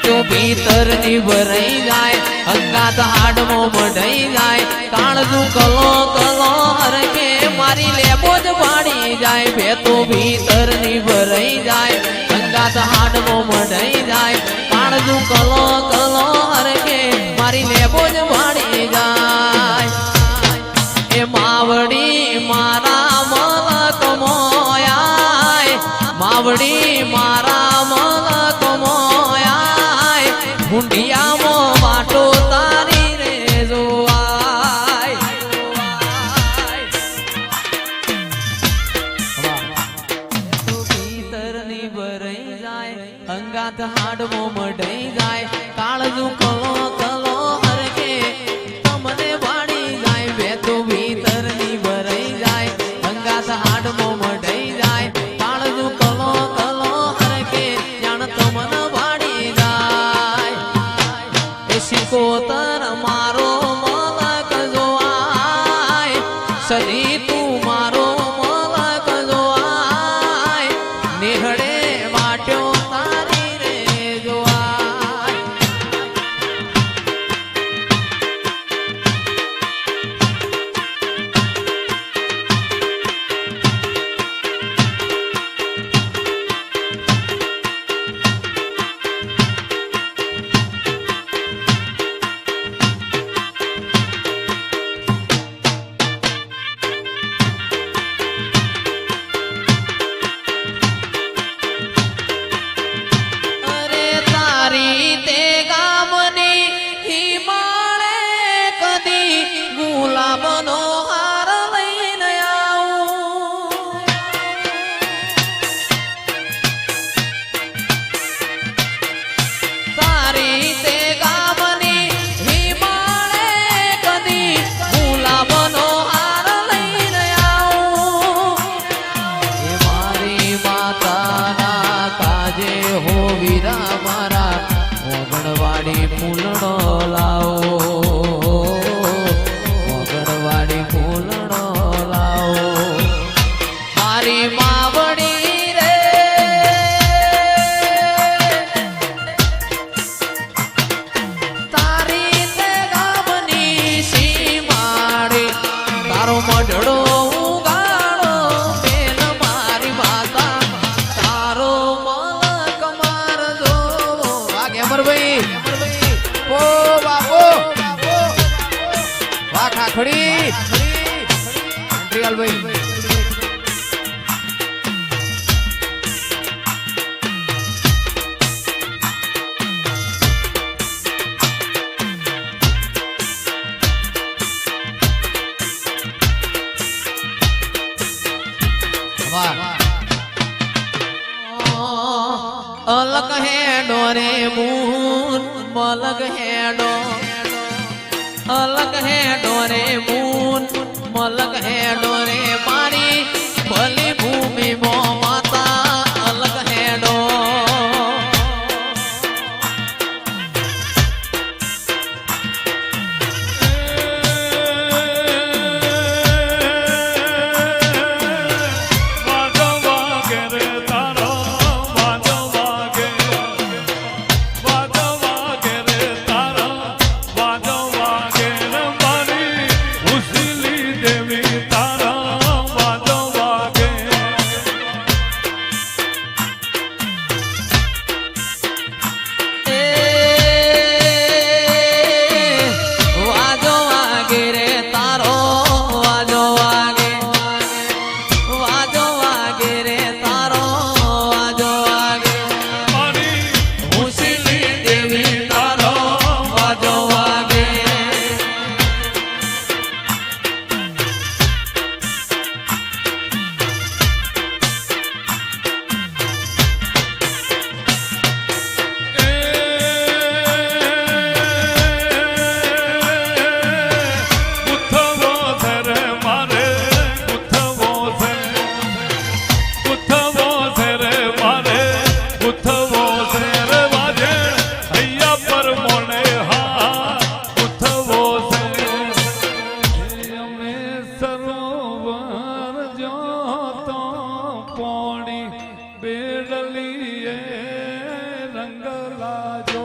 તું ભીતર ની ભરાઈ જાય અંગાત હાડમો મઢાઈ જાય કાળજું કલો કલો હરખે મારી લેબો જ પાડી જાય બે તું ભીતર ની ભરાઈ જાય અંગાત હાડમો મઢાઈ જાય કાળજું કલો કલો હરખે મારી લેબો જ પાડી જાય એ માવડી મારા મલક મોયાય માવડી મારા મલક મોયાય હુંડિયામાં વાટો તારી રે જોવાય ભીતરની ભરાઈ જાય અંગાત હાડમો મઢાઈ જાય કાળજું કલો કલો હરકે તમને વાડી જાય બે તો ભીતરની ભરાઈ જાય અંગાત હાડમો મઢાઈ જાય કાળજું કલો કલો હરકે જાણ તમને વાડી જાય એ શિકોતર મારો મલક જોવાય સદી તું મારો મલક જોવાય નેહડે વાટ્યો તારી રે જોવાય અરે તારી તે ગામની હિમાળે કદી ગુલાબનો હાર લઈને આવું તારી તે ગામની હિમાળે કદી ગુલાબનો હાર લઈને આવું એ મારી માતાના કાજે હો વીરા મારા ઓગણવાડી ફૂલડો લાવો ઓગણવાડી ફૂલડો લાવો મારી માવડી રે તારી તે ગામની સીમાડી તારો મઢડો ઉગાડો બેન મારી માતા તારો મલક મારજો વાગે અમરભાઈ ઓ બાપો વાહ ખાખડી અંત્રિયાલભાઈ અલગ હેડો રે મૂન મલક હેડો અલગ હેડો રે મૂન મલક હેડો રે મારી ભલી ભૂમિ મો માતા અલગ હેડો લાજો